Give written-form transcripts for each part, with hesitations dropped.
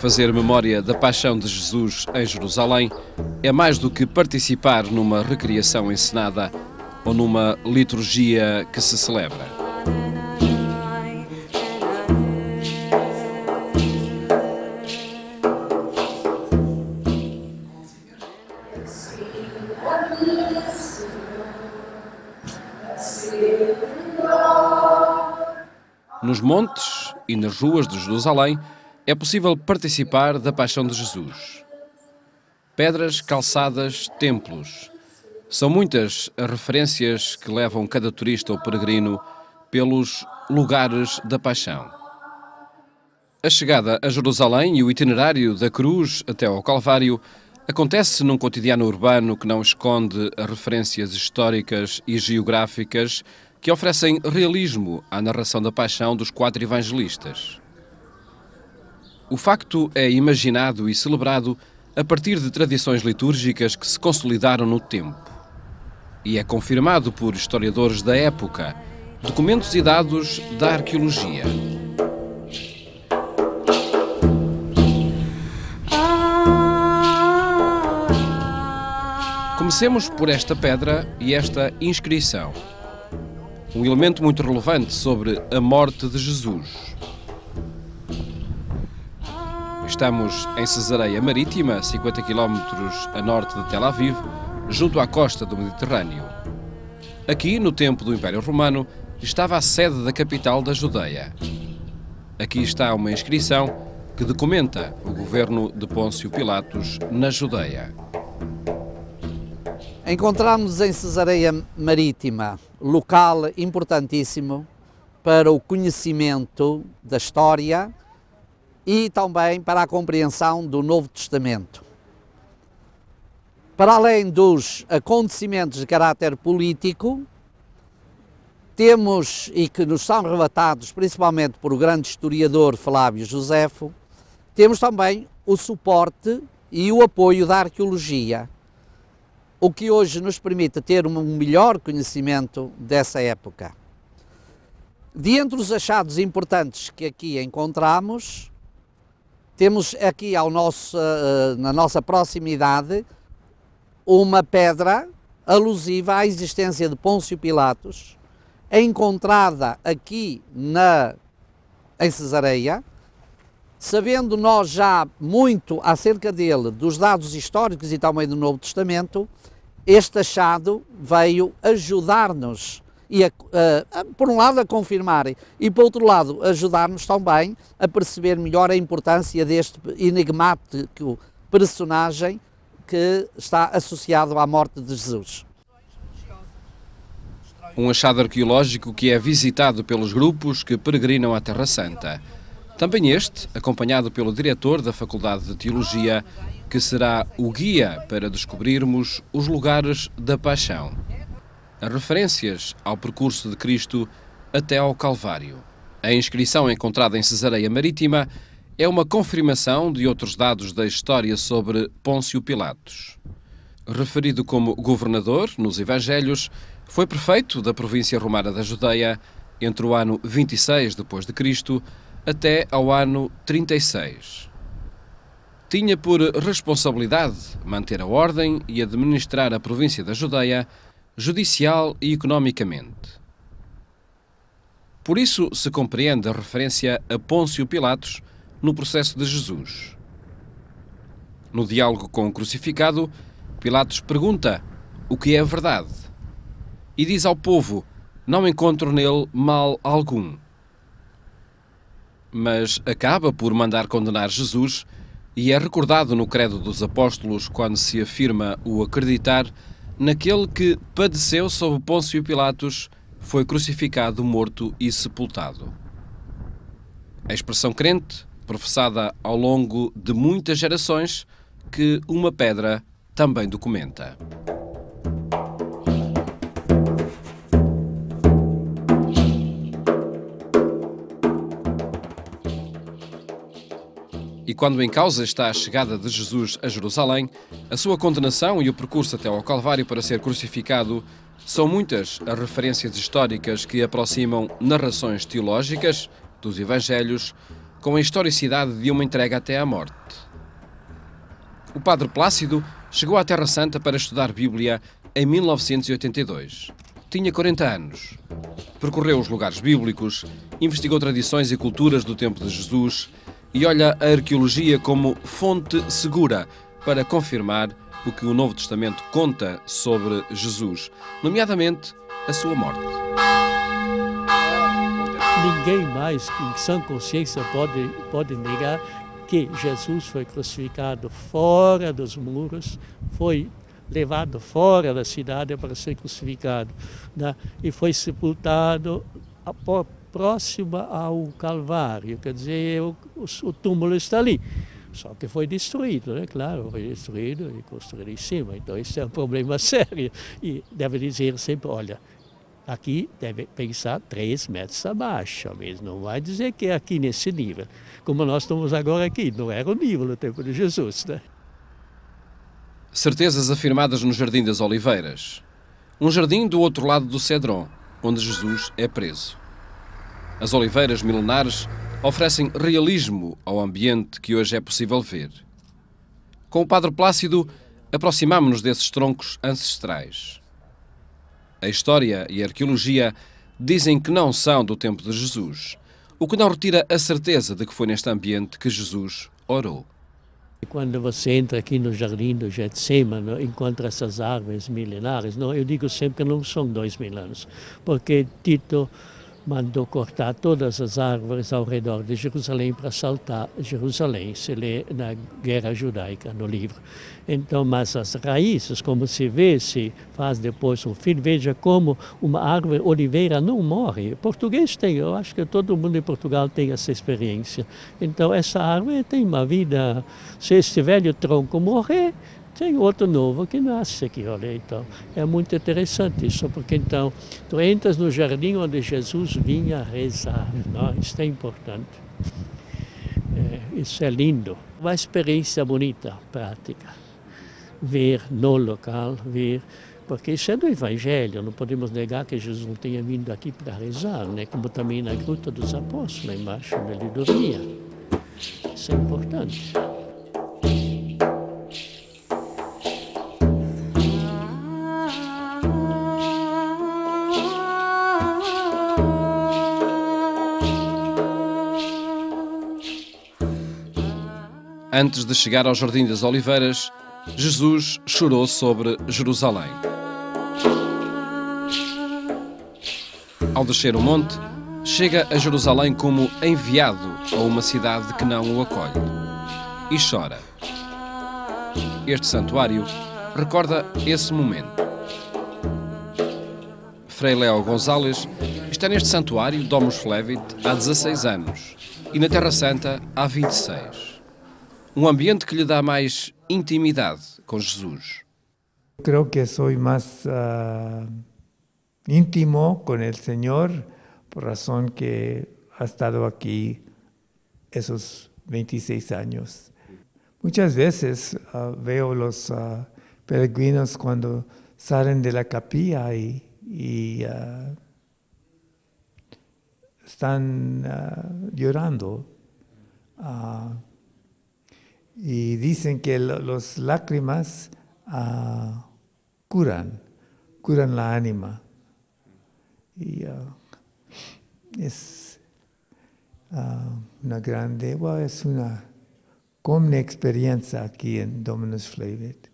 Fazer memória da paixão de Jesus em Jerusalém é mais do que participar numa recriação encenada ou numa liturgia que se celebra. Nos montes e nas ruas de Jerusalém é possível participar da paixão de Jesus. Pedras, calçadas, templos. São muitas as referências que levam cada turista ou peregrino pelos lugares da paixão. A chegada a Jerusalém e o itinerário da cruz até ao Calvário acontece num cotidiano urbano que não esconde as referências históricas e geográficas que oferecem realismo à narração da paixão dos 4 evangelistas. O facto é imaginado e celebrado a partir de tradições litúrgicas que se consolidaram no tempo. E é confirmado por historiadores da época, documentos e dados da arqueologia. Comecemos por esta pedra e esta inscrição. Um elemento muito relevante sobre a morte de Jesus. Estamos em Cesareia Marítima, 50 km a norte de Tel Aviv, junto à costa do Mediterrâneo. Aqui, no tempo do Império Romano, estava a sede da capital da Judeia. Aqui está uma inscrição que documenta o governo de Pôncio Pilatos na Judeia. Encontramos em Cesareia Marítima, local importantíssimo para o conhecimento da história e também para a compreensão do Novo Testamento. Para além dos acontecimentos de caráter político, temos, e que nos são relatados principalmente por o grande historiador Flávio Josefo, temos também o suporte e o apoio da arqueologia, o que hoje nos permite ter um melhor conhecimento dessa época. De entre os achados importantes que aqui encontramos, temos aqui na nossa proximidade uma pedra alusiva à existência de Pôncio Pilatos, encontrada aqui em Cesareia. Sabendo nós já muito acerca dele, dos dados históricos e também do Novo Testamento, este achado veio ajudar-nos, por um lado a confirmar e por outro lado ajudar-nos também a perceber melhor a importância deste enigmático personagem que está associado à morte de Jesus. Um achado arqueológico que é visitado pelos grupos que peregrinam à Terra Santa. Também este, acompanhado pelo diretor da Faculdade de Teologia, que será o guia para descobrirmos os lugares da paixão. As referências ao percurso de Cristo até ao Calvário. A inscrição encontrada em Cesareia Marítima é uma confirmação de outros dados da história sobre Pôncio Pilatos. Referido como governador nos Evangelhos, foi prefeito da província romana da Judeia entre o ano 26 d.C. até ao ano 36. Tinha por responsabilidade manter a ordem e administrar a província da Judeia, judicial e economicamente. Por isso se compreende a referência a Pôncio Pilatos no processo de Jesus. No diálogo com o crucificado, Pilatos pergunta o que é a verdade e diz ao povo: não encontro nele mal algum. Mas acaba por mandar condenar Jesus e é recordado no Credo dos Apóstolos quando se afirma o acreditar naquele que padeceu sob Pôncio Pilatos, foi crucificado, morto e sepultado. A expressão crente, professada ao longo de muitas gerações, que uma pedra também documenta. E quando em causa está a chegada de Jesus a Jerusalém, a sua condenação e o percurso até ao Calvário para ser crucificado, são muitas as referências históricas que aproximam narrações teológicas dos Evangelhos com a historicidade de uma entrega até à morte. O padre Plácido chegou à Terra Santa para estudar Bíblia em 1982. Tinha 40 anos. Percorreu os lugares bíblicos, investigou tradições e culturas do tempo de Jesus e olha a arqueologia como fonte segura para confirmar o que o Novo Testamento conta sobre Jesus, nomeadamente a sua morte. Ninguém mais que em sã consciência pode negar que Jesus foi crucificado fora dos muros, foi levado fora da cidade para ser crucificado, né? E foi sepultado próximo ao Calvário, quer dizer, o túmulo está ali. Só que foi destruído, né? Claro, foi destruído e construído em cima. Então, isso é um problema sério. E deve dizer sempre, olha, aqui deve pensar 3 metros abaixo, mesmo. Não vai dizer que é aqui nesse nível. Como nós estamos agora aqui, não era o nível do tempo de Jesus, né? Certezas afirmadas no Jardim das Oliveiras. Um jardim do outro lado do Cédron, onde Jesus é preso. As oliveiras milenares oferecem realismo ao ambiente que hoje é possível ver. Com o padre Plácido, aproximámo-nos desses troncos ancestrais. A história e a arqueologia dizem que não são do tempo de Jesus, o que não retira a certeza de que foi neste ambiente que Jesus orou. Quando você entra aqui no Jardim do Getsemane, encontra essas árvores milenares, não? Eu digo sempre que não são 2000 anos, porque Tito mandou cortar todas as árvores ao redor de Jerusalém para assaltar Jerusalém, se lê na Guerra Judaica, no livro. Então, mas as raízes, como se vê, se faz depois um filme, veja como uma árvore oliveira não morre. Português tem, eu acho que todo mundo em Portugal tem essa experiência. Então, essa árvore tem uma vida, se esse velho tronco morrer, tem outro novo que nasce aqui, olha, então, é muito interessante isso, porque então, tu entras no jardim onde Jesus vinha rezar, não? Isso é importante, isso é lindo, uma experiência bonita, prática, ver no local, ver, porque isso é do Evangelho, não podemos negar que Jesus não tenha vindo aqui para rezar, né? Como também na Gruta dos Apóstolos, lá embaixo, onde ele dormia, isso é importante. Antes de chegar ao Jardim das Oliveiras, Jesus chorou sobre Jerusalém. Ao descer o monte, chega a Jerusalém como enviado a uma cidade que não o acolhe. E chora. Este santuário recorda esse momento. Frei Léo González está neste santuário, Domus Flevit, há 16 anos e na Terra Santa há 26. Um ambiente que lhe dá mais intimidade com Jesus. Creo que soy más íntimo con el Señor por razón que ha estado aquí esos 26 años. Muchas veces veo los peregrinos cuando salen de la capilla y están llorando. Y dicen que las lágrimas curan la ánima. Y es una grande, es una común experiencia aquí en Dominus Flevit.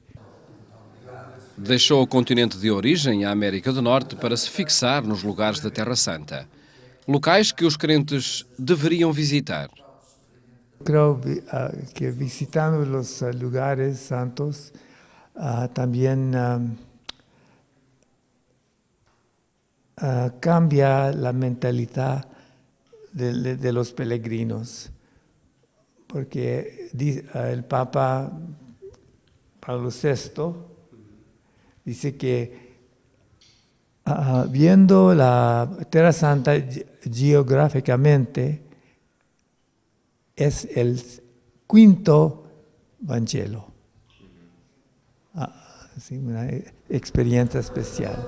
Deixou o continente de origem, a América do Norte, para se fixar nos lugares da Terra Santa. Locais que os crentes deveriam visitar. Creo que visitando los lugares santos también cambia la mentalidad de los peregrinos, porque el Papa Pablo VI dice que viendo la Tierra Santa geográficamente, es el quinto Vangelo. Sí, una experiencia especial.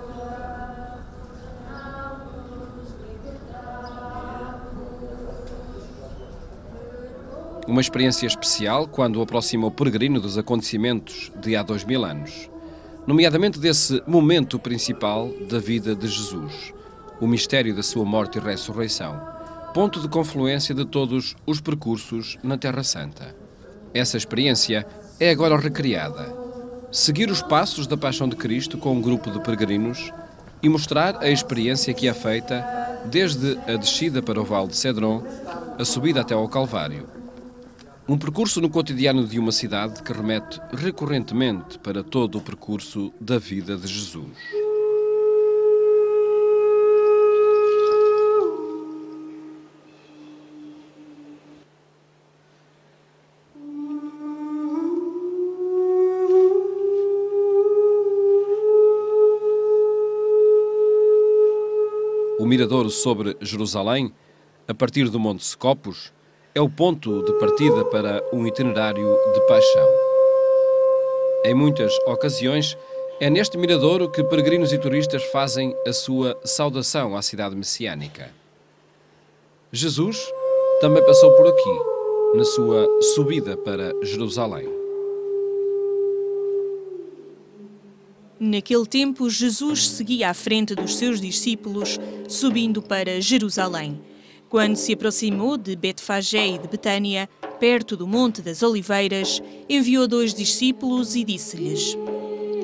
Uma experiência especial quando aproxima o peregrino dos acontecimentos de há 2000 anos, nomeadamente desse momento principal da vida de Jesus, o mistério da sua morte e ressurreição, ponto de confluência de todos os percursos na Terra Santa. Essa experiência é agora recriada. Seguir os passos da Paixão de Cristo com um grupo de peregrinos e mostrar a experiência que é feita desde a descida para o Vale de Cédron, a subida até ao Calvário. Um percurso no cotidiano de uma cidade que remete recorrentemente para todo o percurso da vida de Jesus. O miradouro sobre Jerusalém, a partir do Monte Scopus, é o ponto de partida para um itinerário de paixão. Em muitas ocasiões, é neste miradouro que peregrinos e turistas fazem a sua saudação à cidade messiânica. Jesus também passou por aqui, na sua subida para Jerusalém. Naquele tempo, Jesus seguia à frente dos seus discípulos, subindo para Jerusalém. Quando se aproximou de Betfagé e de Betânia, perto do Monte das Oliveiras, enviou 2 discípulos e disse-lhes: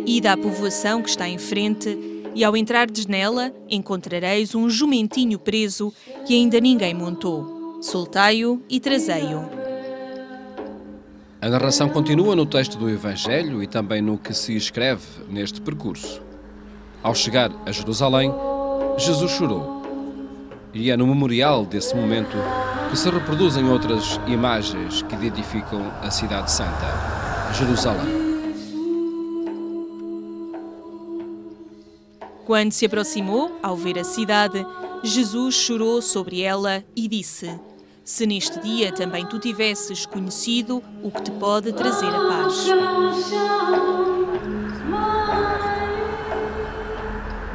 Ide à povoação que está em frente, e ao entrardes nela, encontrareis um jumentinho preso que ainda ninguém montou. Soltai-o e trazei-o. A narração continua no texto do Evangelho e também no que se escreve neste percurso. Ao chegar a Jerusalém, Jesus chorou. E é no memorial desse momento que se reproduzem outras imagens que identificam a cidade santa, Jerusalém. Quando se aproximou, ao ver a cidade, Jesus chorou sobre ela e disse: Se neste dia também tu tivesses conhecido o que te pode trazer a paz.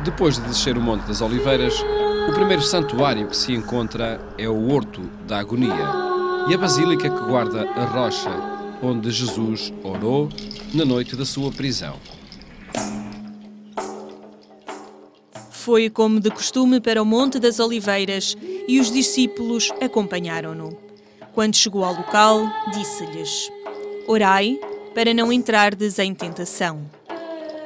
Depois de descer o Monte das Oliveiras, o primeiro santuário que se encontra é o Horto da Agonia e a basílica que guarda a rocha onde Jesus orou na noite da sua prisão. Foi como de costume para o Monte das Oliveiras e os discípulos acompanharam-no. Quando chegou ao local, disse-lhes: Orai para não entrardes em tentação.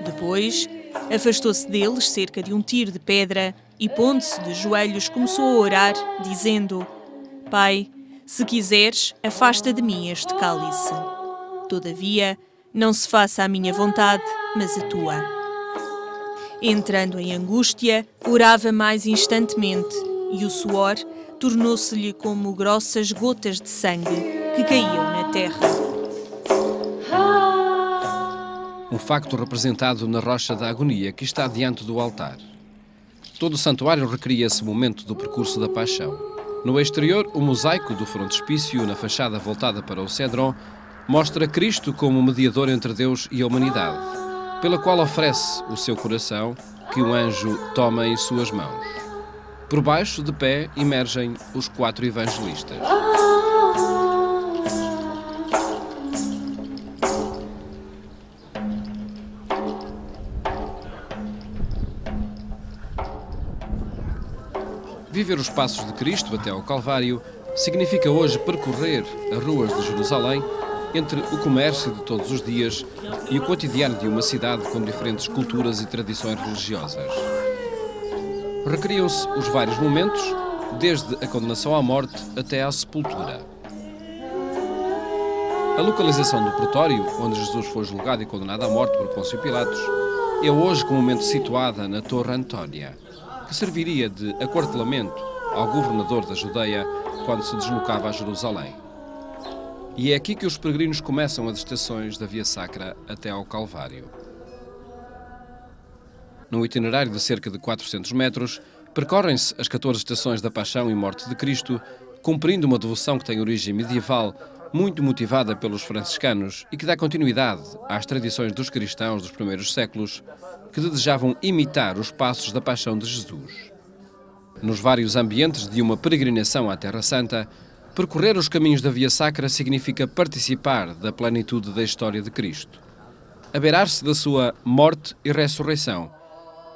Depois, afastou-se deles cerca de um tiro de pedra e, pondo-se de joelhos, começou a orar, dizendo: Pai, se quiseres, afasta de mim este cálice. Todavia, não se faça a minha vontade, mas a tua. Entrando em angústia, orava mais instantemente, e o suor tornou-se-lhe como grossas gotas de sangue que caíam na terra. Um facto representado na rocha da agonia que está diante do altar. Todo o santuário recria esse momento do percurso da paixão. No exterior, o mosaico do frontispício, na fachada voltada para o Cédron, mostra Cristo como mediador entre Deus e a humanidade, pela qual oferece o seu coração que um anjo toma em suas mãos. Por baixo, de pé, emergem os 4 evangelistas. Viver os passos de Cristo até ao Calvário significa hoje percorrer as ruas de Jerusalém entre o comércio de todos os dias e o cotidiano de uma cidade com diferentes culturas e tradições religiosas. Recriam-se os vários momentos, desde a condenação à morte até à sepultura. A localização do pretório, onde Jesus foi julgado e condenado à morte por Pôncio Pilatos, é hoje comumente situada na Torre Antônia, que serviria de aquartelamento ao governador da Judeia quando se deslocava a Jerusalém. E é aqui que os peregrinos começam as estações da Via Sacra até ao Calvário. Num itinerário de cerca de 400 metros, percorrem-se as 14 estações da Paixão e Morte de Cristo, cumprindo uma devoção que tem origem medieval, muito motivada pelos franciscanos e que dá continuidade às tradições dos cristãos dos primeiros séculos, que desejavam imitar os passos da Paixão de Jesus. Nos vários ambientes de uma peregrinação à Terra Santa, Percorrer os caminhos da Via Sacra significa participar da plenitude da história de Cristo. Abeirar-se da sua morte e ressurreição,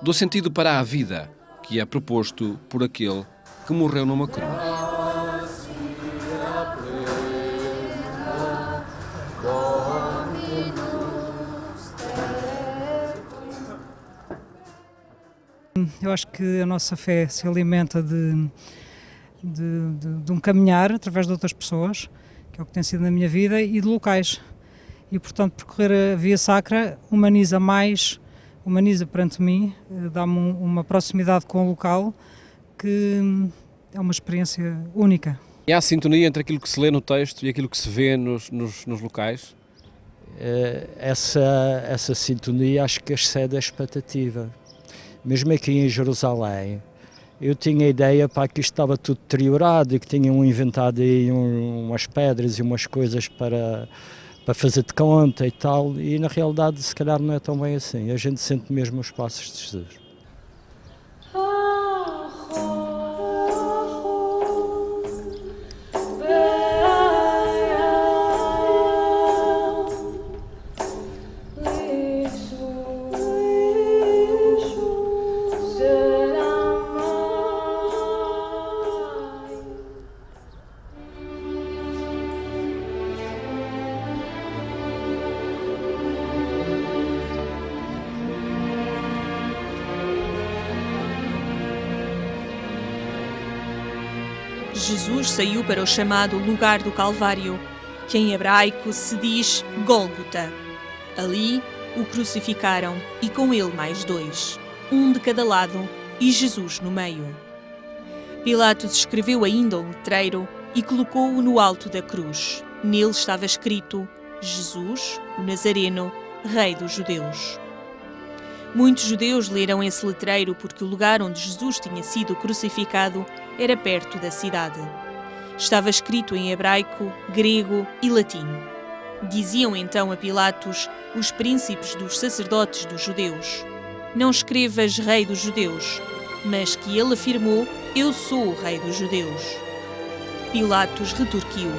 do sentido para a vida que é proposto por aquele que morreu numa cruz. Eu acho que a nossa fé se alimenta de um caminhar através de outras pessoas, que é o que tem sido na minha vida, e de locais. E, portanto, percorrer a Via Sacra humaniza perante mim, dá-me uma proximidade com o local que é uma experiência única. E há sintonia entre aquilo que se lê no texto e aquilo que se vê nos locais? Essa sintonia acho que excede a expectativa. Mesmo aqui em Jerusalém, eu tinha a ideia que isto estava tudo deteriorado e que tinham inventado aí umas pedras e umas coisas para fazer de conta e tal, e na realidade se calhar não é tão bem assim. A gente sente mesmo os passos de Jesus. Jesus saiu para o chamado lugar do Calvário, que em hebraico se diz Gólgota. Ali o crucificaram e com ele mais 2, um de cada lado e Jesus no meio. Pilatos escreveu ainda um letreiro e colocou-o no alto da cruz. Nele estava escrito: Jesus, o Nazareno, Rei dos Judeus. Muitos judeus leram esse letreiro porque o lugar onde Jesus tinha sido crucificado era perto da cidade. Estava escrito em hebraico, grego e latim. Diziam então a Pilatos os príncipes dos sacerdotes dos judeus: não escrevas Rei dos Judeus, mas que ele afirmou: eu sou o Rei dos Judeus. Pilatos retorquiu: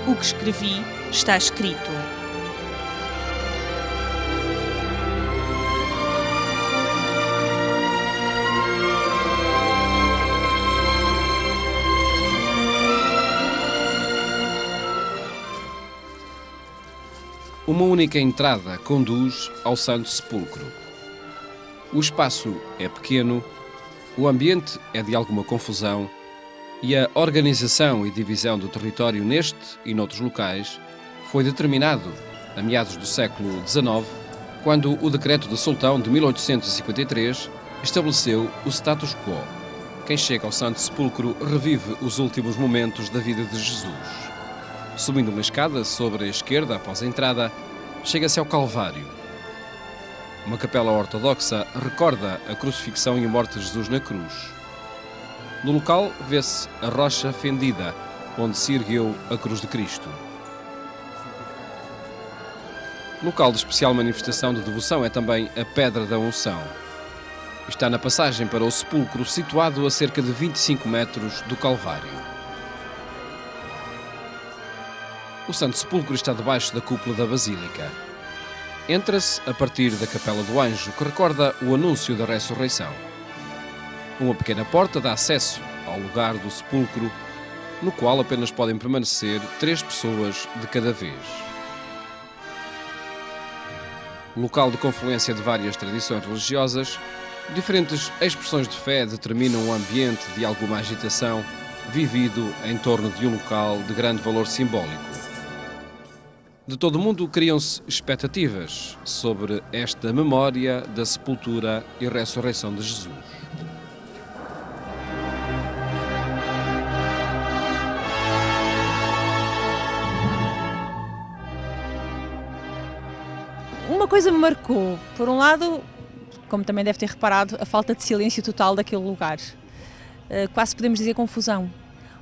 o que escrevi está escrito. Uma única entrada conduz ao Santo Sepulcro. O espaço é pequeno, o ambiente é de alguma confusão e a organização e divisão do território neste e noutros locais foi determinado a meados do século XIX, quando o decreto de Sultão de 1853 estabeleceu o status quo. Quem chega ao Santo Sepulcro revive os últimos momentos da vida de Jesus. Subindo uma escada sobre a esquerda após a entrada, chega-se ao Calvário. Uma capela ortodoxa recorda a crucifixão e a morte de Jesus na cruz. No local vê-se a rocha fendida, onde se ergueu a cruz de Cristo. Local de especial manifestação de devoção é também a Pedra da Unção. Está na passagem para o sepulcro, situado a cerca de 25 metros do Calvário. O Santo Sepulcro está debaixo da cúpula da Basílica. Entra-se a partir da Capela do Anjo, que recorda o anúncio da ressurreição. Uma pequena porta dá acesso ao lugar do sepulcro, no qual apenas podem permanecer 3 pessoas de cada vez. Local de confluência de várias tradições religiosas, diferentes expressões de fé determinam um ambiente de alguma agitação vivido em torno de um local de grande valor simbólico. De todo o mundo criam-se expectativas sobre esta memória da sepultura e ressurreição de Jesus. Uma coisa me marcou, por um lado, como também deve ter reparado, a falta de silêncio total daquele lugar. Quase podemos dizer confusão,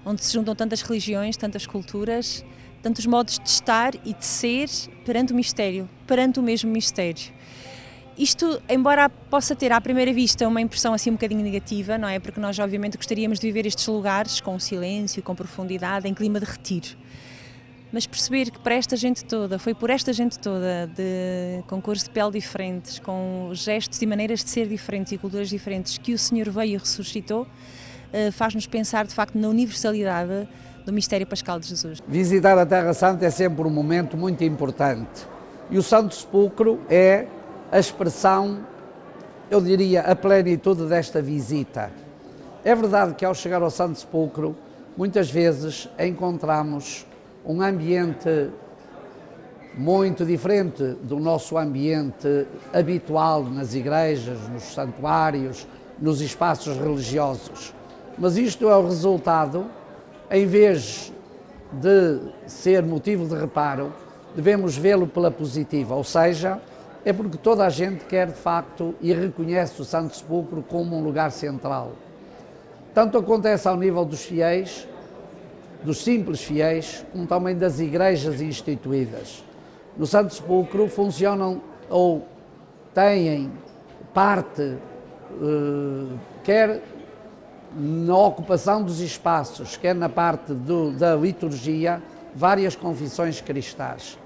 onde se juntam tantas religiões, tantas culturas, tantos modos de estar e de ser perante o mistério, perante o mesmo mistério. Isto, embora possa ter à primeira vista uma impressão assim um bocadinho negativa, não é? Porque nós obviamente gostaríamos de viver estes lugares com silêncio, com profundidade, em clima de retiro. Mas perceber que para esta gente toda, foi por esta gente toda, com cores de pele diferentes, com gestos e maneiras de ser diferentes e culturas diferentes, que o Senhor veio e ressuscitou, faz-nos pensar de facto na universalidade do mistério pascal de Jesus. Visitar a Terra Santa é sempre um momento muito importante e o Santo Sepulcro é a expressão, eu diria, a plenitude desta visita. É verdade que ao chegar ao Santo Sepulcro, muitas vezes encontramos um ambiente muito diferente do nosso ambiente habitual nas igrejas, nos santuários, nos espaços religiosos. Mas isto é o resultado, em vez de ser motivo de reparo, devemos vê-lo pela positiva, ou seja, é porque toda a gente quer de facto e reconhece o Santo Sepulcro como um lugar central. Tanto acontece ao nível dos fiéis, dos simples fiéis, como também das igrejas instituídas. No Santo Sepulcro funcionam ou têm parte, quer na ocupação dos espaços, quer na parte da liturgia, várias confissões cristãs.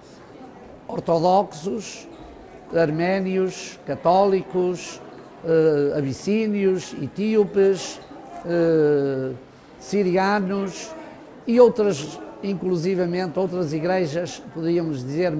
Ortodoxos, arménios, católicos, abissínios, etíopes, sirianos e outras, inclusivamente outras igrejas, podíamos dizer,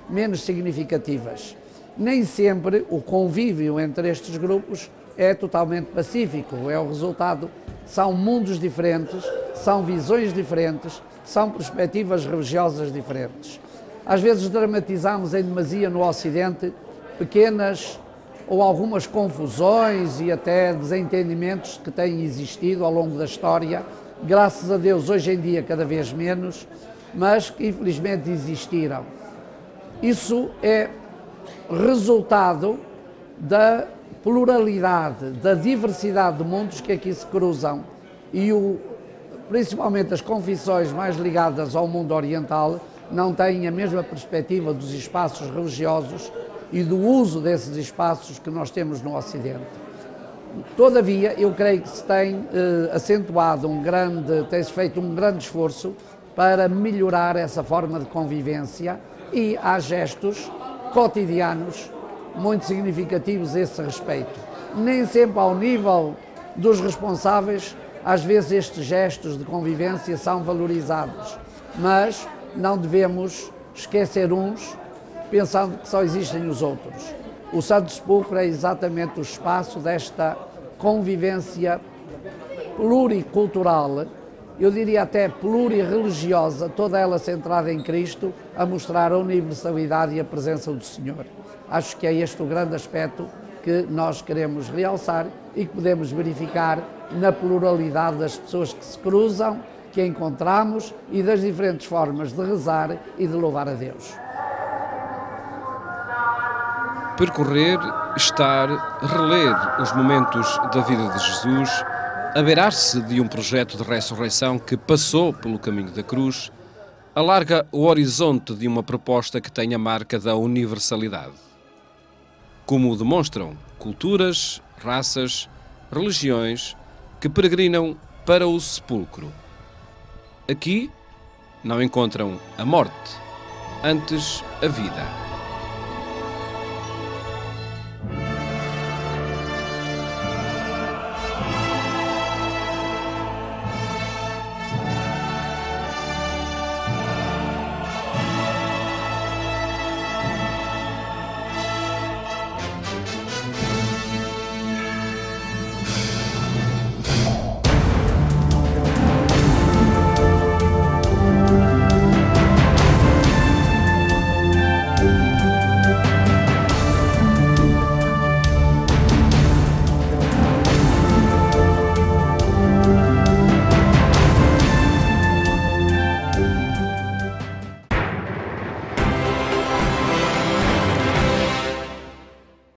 menos significativas. Nem sempre o convívio entre estes grupos é totalmente pacífico, é o resultado, são mundos diferentes, são visões diferentes, são perspectivas religiosas diferentes. Às vezes dramatizamos em demasia no Ocidente pequenas ou algumas confusões e até desentendimentos que têm existido ao longo da história, graças a Deus hoje em dia cada vez menos, mas que infelizmente existiram. Isso é resultado da pluralidade, da diversidade de mundos que aqui se cruzam e principalmente as confissões mais ligadas ao mundo oriental não têm a mesma perspectiva dos espaços religiosos e do uso desses espaços que nós temos no Ocidente. Todavia, eu creio que se tem acentuado tem-se feito um grande esforço para melhorar essa forma de convivência e há gestos cotidianos muito significativos a esse respeito. Nem sempre ao nível dos responsáveis, às vezes estes gestos de convivência são valorizados, mas não devemos esquecer uns, pensando que só existem os outros. O Santo Sepulcro é exatamente o espaço desta convivência pluricultural, eu diria até plurirreligiosa, toda ela centrada em Cristo, a mostrar a universalidade e a presença do Senhor. Acho que é este o grande aspecto que nós queremos realçar e que podemos verificar na pluralidade das pessoas que se cruzam, que encontramos e das diferentes formas de rezar e de louvar a Deus. Percorrer, estar, reler os momentos da vida de Jesus, abeirar-se de um projeto de ressurreição que passou pelo caminho da cruz, alarga o horizonte de uma proposta que tem a marca da universalidade. Como o demonstram culturas, raças, religiões que peregrinam para o sepulcro. Aqui não encontram a morte, antes a vida.